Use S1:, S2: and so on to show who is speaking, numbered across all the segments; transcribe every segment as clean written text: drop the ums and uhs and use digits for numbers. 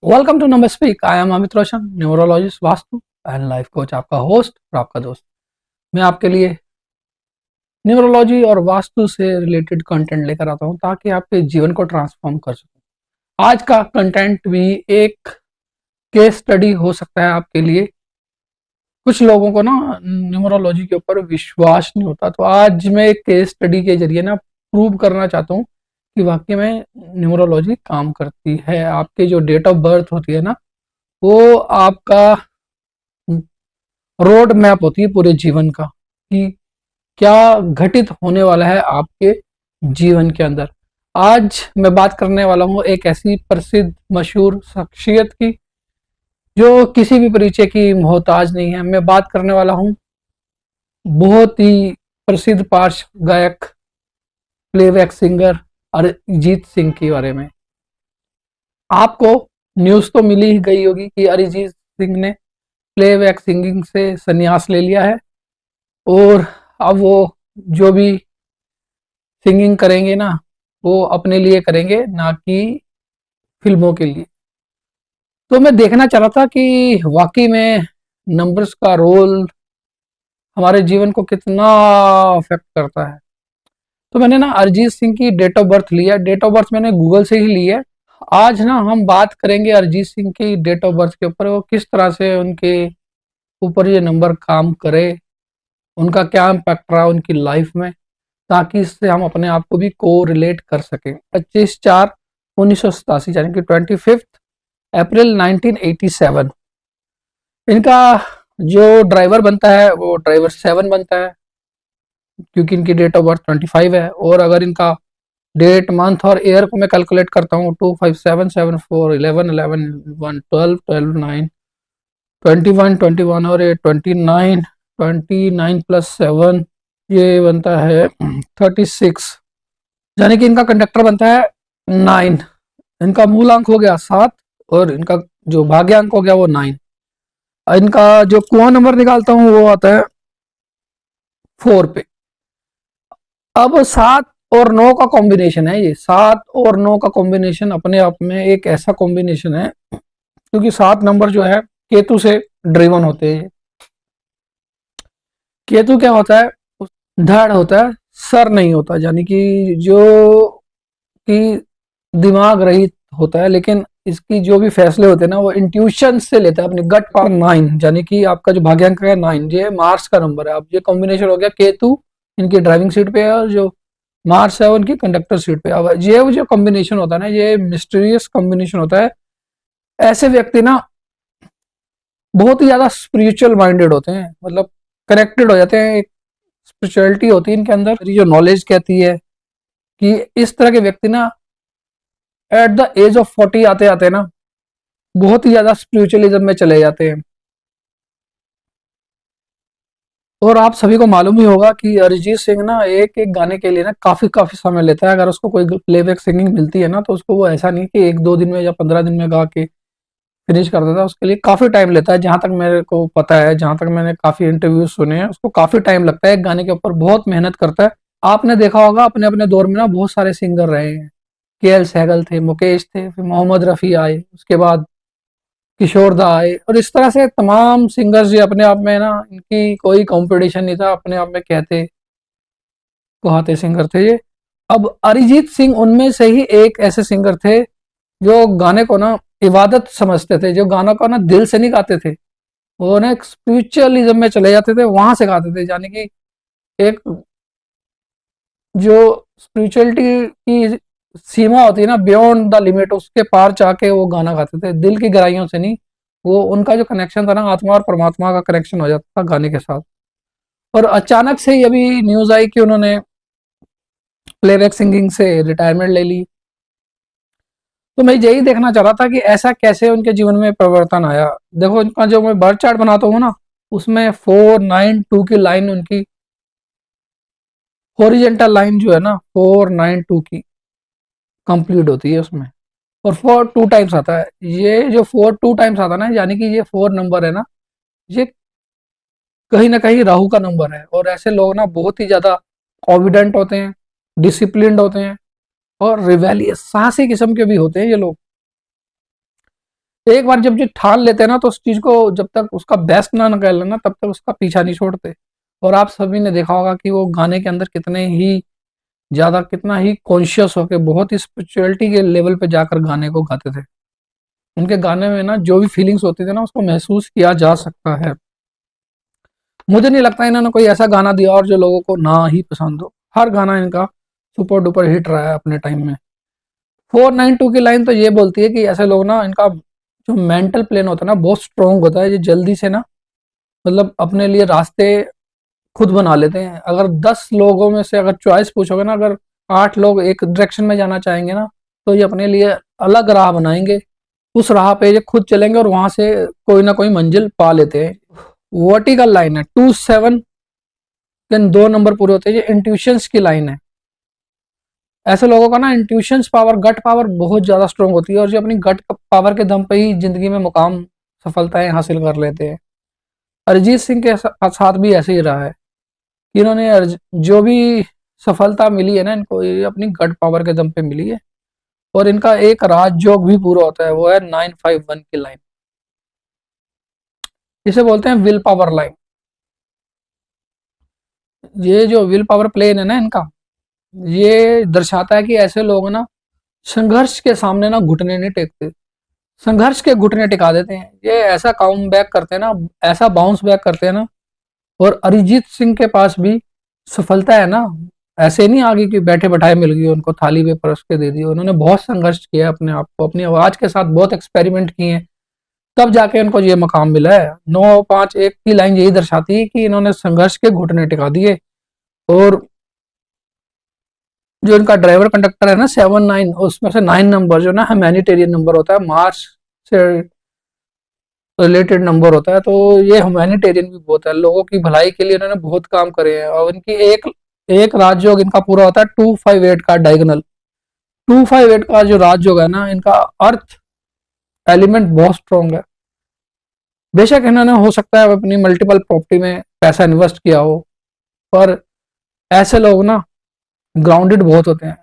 S1: Welcome to number speak. I am Amit Roshan, numerologist, vastu and life coach, आपका host और आपका दोस्त। मैं आपके लिए न्यूमरोलॉजी और वास्तु से रिलेटेड कंटेंट लेकर आता हूं ताकि आपके जीवन को ट्रांसफॉर्म कर सकूं। आज का कंटेंट भी एक केस स्टडी हो सकता है आपके लिए। कुछ लोगों को ना न्यूमरोलॉजी के ऊपर विश्वास नहीं होता, तो आज मैं एक केस स्टडी के जरिए ना प्रूव करना चाहता हूँ कि वाकई में न्यूमरोलॉजी काम करती है। आपके जो डेट ऑफ बर्थ होती है ना, वो आपका रोड मैप होती है पूरे जीवन का, कि क्या घटित होने वाला है आपके जीवन के अंदर। आज मैं बात करने वाला हूँ एक ऐसी प्रसिद्ध मशहूर शख्सियत की जो किसी भी परिचय की मोहताज नहीं है। मैं बात करने वाला हूँ बहुत ही प्रसिद्ध पार्श्व गायक, प्लेबैक सिंगर अरिजीत सिंह के बारे में। आपको न्यूज तो मिली ही गई होगी कि अरिजीत सिंह ने प्लेबैक सिंगिंग से संन्यास ले लिया है और अब वो जो भी सिंगिंग करेंगे ना, वो अपने लिए करेंगे, ना कि फिल्मों के लिए। तो मैं देखना चाह रहा था कि वाकई में नंबर्स का रोल हमारे जीवन को कितना अफेक्ट करता है। तो मैंने ना अरिजीत सिंह की डेट ऑफ बर्थ लिया। डेट ऑफ बर्थ मैंने गूगल से ही ली है। आज ना हम बात करेंगे अरिजीत सिंह की डेट ऑफ बर्थ के ऊपर, वो किस तरह से उनके ऊपर ये नंबर काम करे, उनका क्या इम्पैक्ट रहा उनकी लाइफ में, ताकि इससे हम अपने आप को भी को रिलेट कर सकें। 25/4/1987 यानी कि 25 अप्रैल 1987 इनका जो ड्राइवर बनता है वो ड्राइवर 7 बनता है, क्योंकि इनकी डेट ऑफ बर्थ 25 है। और अगर इनका डेट, मंथ और ईयर को मैं कैलकुलेट करता हूँ, 2 5 7 7 4 11 11 1 12 12 9 21 और ये 29, 29 + 7 ये बनता है 36, यानी कि इनका कंडक्टर बनता है 9। इनका मूल अंक हो गया 7 और इनका जो भाग्यांक हो गया वो 9। इनका जो कुआं नंबर निकालता हूँ वो आता है 4 पे। अब 7 और 9 का कॉम्बिनेशन है, ये 7 और 9 का कॉम्बिनेशन अपने आप में एक ऐसा कॉम्बिनेशन है, क्योंकि 7 नंबर जो है केतु से ड्रिवन होते हैं। केतु क्या होता है? धड़ होता है, सर नहीं होता, यानी कि जो कि दिमाग रहित होता है, लेकिन इसकी जो भी फैसले होते हैं ना वो इंट्यूशन से लेता है, अपने गट पावर। 9 यानी कि आपका जो भाग्यांक है 9, ये मार्स का नंबर है। अब ये कॉम्बिनेशन हो गया, केतु इनकी ड्राइविंग सीट पे है और जो मार्स है उनकी कंडक्टर सीट पे। अब ये जो कॉम्बिनेशन होता है ना, ये मिस्टीरियस कॉम्बिनेशन होता है। ऐसे व्यक्ति ना बहुत ही ज्यादा स्पिरिचुअल माइंडेड होते हैं, मतलब कनेक्टेड हो जाते हैं, एक स्पिरिचुअलिटी होती है इनके अंदर। जो नॉलेज कहती है कि इस तरह के व्यक्ति ना एट द एज ऑफ 40 आते आते ना बहुत ही ज्यादा स्पिरिचुअलिज्म में चले जाते हैं। और आप सभी को मालूम ही होगा कि अरिजीत सिंह ना एक एक गाने के लिए ना काफी काफी समय लेता है। अगर उसको कोई प्लेबैक सिंगिंग मिलती है ना, तो उसको वो ऐसा नहीं कि 1-2 दिन में या 15 दिन में गा के फिनिश कर देता है। उसके लिए काफी टाइम लेता है। जहां तक मेरे को पता है, जहां तक मैंने काफी इंटरव्यूज सुने हैं, उसको काफी टाइम लगता है एक गाने के ऊपर, बहुत मेहनत करता है। आपने देखा होगा अपने अपने दौर में ना बहुत सारे सिंगर रहे हैं। के एल सहगल थे, मुकेश थे, फिर मोहम्मद रफ़ी आए, उसके बाद किशोर दा आए, और इस तरह से तमाम सिंगर्स जो अपने आप में ना, इनकी कोई कंपटीशन नहीं था, अपने आप में कहते कुहाते सिंगर थे ये। अब अरिजीत सिंह उनमें से ही एक ऐसे सिंगर थे जो गाने को ना इबादत समझते थे, जो गाना को ना दिल से नहीं गाते थे, वो ना एक स्पिरिचुअलिज्म में चले जाते थे, वहां से गाते थे। यानी कि एक जो स्पिरिचुअलिटी की सीमा होती है ना, बियॉन्ड द लिमिट, उसके पार जाके वो गाना गाते थे, दिल की गहराइयों से नहीं। वो उनका जो कनेक्शन था ना, आत्मा और परमात्मा का कनेक्शन हो जाता था गाने के साथ। और अचानक से ही अभी न्यूज आई कि उन्होंने प्लेबैक सिंगिंग से रिटायरमेंट ले ली। तो मैं यही देखना चाह रहा था कि ऐसा कैसे उनके जीवन में परिवर्तन आया। देखो, इनका जो मैं बर्थ चार्ट बनाता हूँ ना, उसमें 492 की लाइन, उनकी हॉरिजेंटल लाइन जो है ना 492 की कंप्लीट होती है उसमें। और 4 2 टाइम्स आता है। ये जो 4 2 टाइम्स आता है ना, यानी कि ये 4 नंबर है ना, ये कहीं ना कहीं राहु का नंबर है। और ऐसे लोग ना बहुत ही ज्यादा कॉन्फिडेंट होते हैं, डिसिप्लिन्ड होते हैं और रिवेलियस, साहसी किस्म के भी होते हैं ये लोग। एक बार जब ये ठान लेते हैं ना, तो उस चीज को जब तक उसका बेस्ट ना निकाल लेना, तब तक उसका पीछा नहीं छोड़ते। और आप सभी ने देखा होगा कि वो गाने के अंदर कितने ही ज्यादा, कितना ही कॉन्शियस होके, बहुत ही स्पिरिचुअलिटी के लेवल पे जाकर गाने को गाते थे। उनके गाने में ना जो भी फीलिंग्स होती थी ना, उसको महसूस किया जा सकता है। मुझे नहीं लगता इन्होंने कोई ऐसा गाना दिया और जो लोगों को ना ही पसंद हो। हर गाना इनका सुपर डुपर हिट रहा है अपने टाइम में। 492 की लाइन तो ये बोलती है कि ऐसे लोग ना, इनका जो मेंटल प्लेन होता है ना, बहुत स्ट्रोंग होता है। ये जल्दी से ना, मतलब अपने लिए रास्ते खुद बना लेते हैं। अगर 10 लोगों में से अगर चॉइस पूछोगे ना, अगर 8 लोग एक डायरेक्शन में जाना चाहेंगे ना, तो ये अपने लिए अलग राह बनाएंगे। उस राह पे ये खुद चलेंगे और वहां से कोई ना कोई मंजिल पा लेते हैं। वर्टिकल लाइन है, 27 के 2 नंबर पूरे होते हैं। ये इंट्यूशंस की लाइन है। ऐसे लोगों का ना इंट्यूशंस पावर, गट पावर बहुत ज्यादा स्ट्रांग होती है, और जो अपनी गट पावर के दम पे ही जिंदगी में मुकाम, सफलताएं हासिल कर लेते हैं। अरिजीत सिंह के साथ भी ऐसे ही रहा है कि इन्होंने जो भी सफलता मिली है ना इनको, ये अपनी गट पावर के दम पे मिली है। और इनका एक राजयोग भी पूरा होता है, वो है 951 की लाइन, जिसे बोलते हैं विल पावर लाइन। ये जो विल पावर प्लेन है ना इनका, ये दर्शाता है कि ऐसे लोग ना संघर्ष के सामने ना घुटने नहीं टेकते, संघर्ष के घुटने टिका देते हैं। ये ऐसा काउंट बैक करते हैं ना, ऐसा बाउंस बैक करते हैं ना। और अरिजीत सिंह के पास भी सफलता है ना, ऐसे नहीं आगे कि बैठे बैठाए मिल गई उनको थाली पे परोस के दे दी। उन्होंने बहुत संघर्ष किया अपने आप को, अपनी आवाज के साथ बहुत एक्सपेरिमेंट किए हैं, तब जाके इनको ये मकाम मिला है। 951 की लाइन यही दर्शाती है कि इन्होंने संघर्ष के घुटने टिका दिए। और जो इनका ड्राइवर कंडक्टर है ना 79, उसमें से 9 नंबर जो ना ह्यूमैनिटेरियन नंबर होता है, मार्च से रिलेटेड नंबर होता है। तो ये ह्यूमैनिटेरियन भी बहुत है, लोगों की भलाई के लिए इन्होंने बहुत काम करे हैं। और इनकी एक एक राजयोग इनका पूरा होता है 258 का डायगोनल। 258 का जो राजयोग है ना, इनका अर्थ एलिमेंट बहुत स्ट्रॉन्ग है। बेशक इन्होंने हो सकता है अपनी मल्टीपल प्रॉपर्टी में पैसा इन्वेस्ट किया हो, पर ऐसे लोग ना ग्राउंडेड बहुत होते हैं,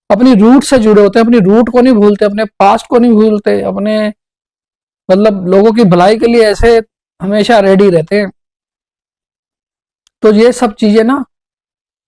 S1: अपनी रूट से जुड़े होते हैं, अपनी रूट को नहीं भूलते, अपने पास्ट को नहीं भूलते, अपने मतलब लोगों की भलाई के लिए ऐसे हमेशा रेडी रहते हैं। तो ये सब चीजें ना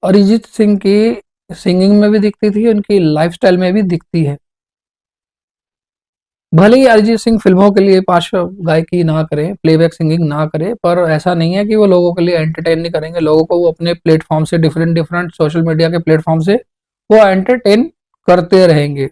S1: अरिजीत सिंह की सिंगिंग में भी दिखती थी, उनकी लाइफस्टाइल में भी दिखती है। भले ही अरिजीत सिंह फिल्मों के लिए पार्श्व गायकी ना करे, प्लेबैक सिंगिंग ना करे, पर ऐसा नहीं है कि वो लोगों के लिए एंटरटेन नहीं करेंगे। लोगों को वो अपने प्लेटफॉर्म से, डिफरेंट डिफरेंट सोशल मीडिया के प्लेटफॉर्म से वो एंटरटेन करते रहेंगे।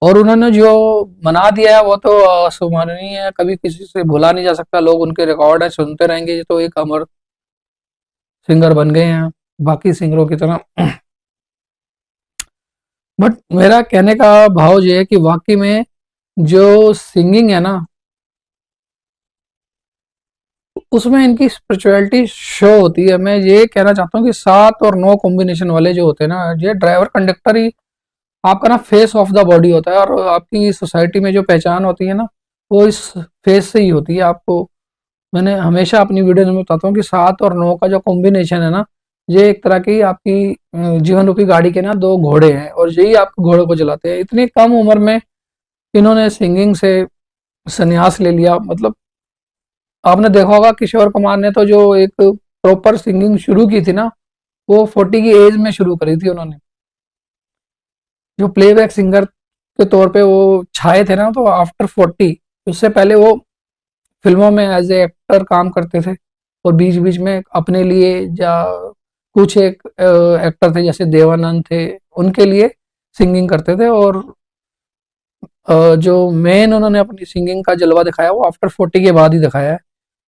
S1: और उन्होंने जो बना दिया है वो तो असमाननीय है, कभी किसी से भुला नहीं जा सकता। लोग उनके रिकॉर्ड है सुनते रहेंगे। ये तो एक अमर सिंगर बन गए हैं बाकी सिंगरों की तरह। बट मेरा कहने का भाव ये है कि वाकई में जो सिंगिंग है ना, उसमें इनकी स्पिरिचुअलिटी शो होती है। मैं ये कहना चाहता हूँ कि 7 और 9 कॉम्बिनेशन वाले जो होते हैं ना, ये ड्राइवर कंडक्टर ही आपका ना फेस ऑफ द बॉडी होता है। और आपकी सोसाइटी में जो पहचान होती है ना, वो इस फेस से ही होती है। आपको मैंने हमेशा अपनी वीडियो में बताता हूँ कि 7 और 9 का जो कॉम्बिनेशन है ना, ये एक तरह की आपकी जीवन रूपी गाड़ी के ना 2 घोड़े हैं, और यही आपके घोड़ों को चलाते हैं। इतनी कम उम्र में इन्होंने सिंगिंग से संन्यास ले लिया। मतलब आपने देखा होगा किशोर कुमार ने तो जो एक प्रॉपर सिंगिंग शुरू की थी ना, वो 40 की एज में शुरू करी थी उन्होंने। जो प्लेबैक सिंगर के तौर पे वो छाए थे ना, तो आफ्टर 40, उससे पहले वो फिल्मों में एज ए एक्टर काम करते थे। और बीच बीच में अपने लिए, या कुछ एक एक्टर थे जैसे देवानंद थे, उनके लिए सिंगिंग करते थे। और जो मेन उन्होंने अपनी सिंगिंग का जलवा दिखाया वो आफ्टर 40 के बाद ही दिखाया है।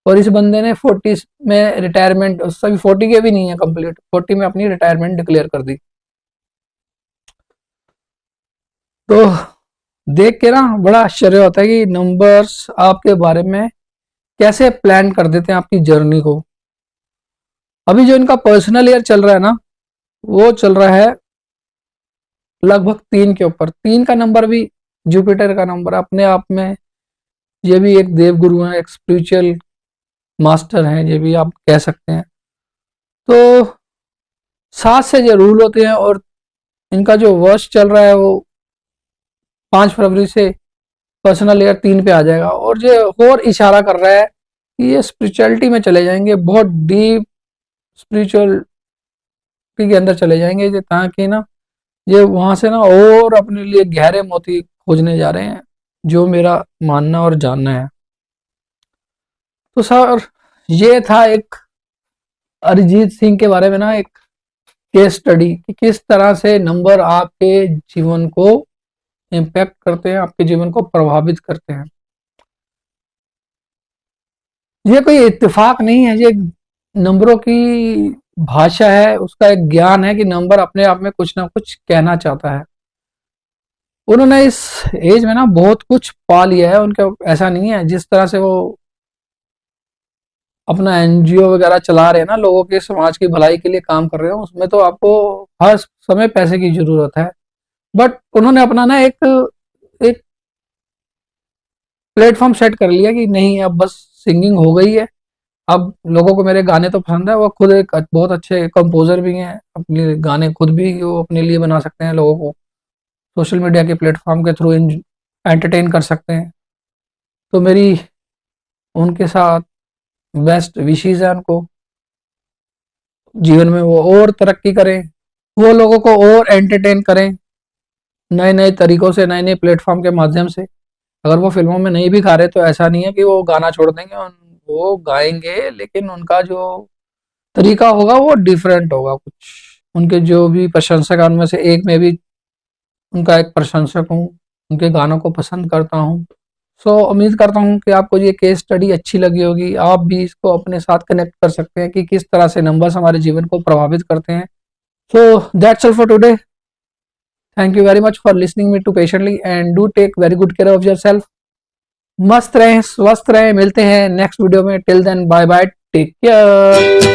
S1: और इस बंदे ने 40 में रिटायरमेंट, सभी 40 के भी नहीं है कंप्लीट, 40 में अपनी रिटायरमेंट डिक्लेयर कर दी। तो देख के ना बड़ा आश्चर्य होता है कि नंबर्स आपके बारे में कैसे प्लान कर देते हैं आपकी जर्नी को। अभी जो इनका पर्सनल ईयर चल रहा है ना, वो चल रहा है लगभग 3 के ऊपर। 3 का नंबर भी जुपिटर का नंबर अपने आप में, ये भी एक देव गुरु है, एक स्पिरिचुअल मास्टर हैं, ये भी आप कह सकते हैं। तो 7 से जो रूल होते हैं, और इनका जो वर्ष चल रहा है वो 5 फरवरी से पर्सनल लेयर 3 पे आ जाएगा, और ये और इशारा कर रहा है कि ये स्पिरिचुअलिटी में चले जाएंगे, बहुत डीप स्पिरिचुअलिटी के अंदर चले जाएंगे ये, ताकि ना ये वहां से ना और अपने लिए गहरे मोती खोजने जा रहे हैं, जो मेरा मानना और जानना है। तो सर, ये था एक अरिजीत सिंह के बारे में ना एक केस स्टडी, कि किस तरह से नंबर आपके जीवन को इम्पैक्ट करते हैं, आपके जीवन को प्रभावित करते हैं। ये कोई इत्तेफाक नहीं है, ये नंबरों की भाषा है, उसका एक ज्ञान है कि नंबर अपने आप में कुछ ना कुछ कहना चाहता है। उन्होंने इस एज में ना बहुत कुछ पा लिया है, उनका ऐसा नहीं है जिस तरह से वो अपना एनजीओ वगैरह चला रहे हैं ना, लोगों के समाज की भलाई के लिए काम कर रहे हो, उसमें तो आपको हर समय पैसे की जरूरत है। बट उन्होंने अपना ना एक एक प्लेटफॉर्म सेट कर लिया कि नहीं, अब बस सिंगिंग हो गई है, अब लोगों को मेरे गाने तो पसंद है। वो खुद एक बहुत अच्छे कंपोजर भी हैं, अपने गाने खुद भी वो अपने लिए बना सकते हैं, लोगों को सोशल मीडिया के प्लेटफॉर्म के थ्रू एंटरटेन कर सकते हैं। तो मेरी उनके साथ बेस्ट विशेष है उनको, जीवन में वो और तरक्की करें, वो लोगों को और एंटरटेन करें नए नए तरीकों से, नए नए प्लेटफॉर्म के माध्यम से। अगर वो फिल्मों में नहीं भी गा रहे तो ऐसा नहीं है कि वो गाना छोड़ देंगे, वो गाएंगे, लेकिन उनका जो तरीका होगा वो डिफरेंट होगा कुछ। उनके जो भी प्रशंसक हैं उनमें से एक मैं भी उनका एक प्रशंसक हूँ, उनके गानों को पसंद करता हूँ। सो उम्मीद करता हूँ कि आपको ये केस स्टडी अच्छी लगी होगी, आप भी इसको अपने साथ कनेक्ट कर सकते हैं कि किस तरह से नंबर्स हमारे जीवन को प्रभावित करते हैं। So that's all for today. Thank you very much for listening me to patiently and do take very good care of yourself. मस्त रहें, स्वस्थ रहें, मिलते हैं नेक्स्ट वीडियो में। Till then bye bye, take care.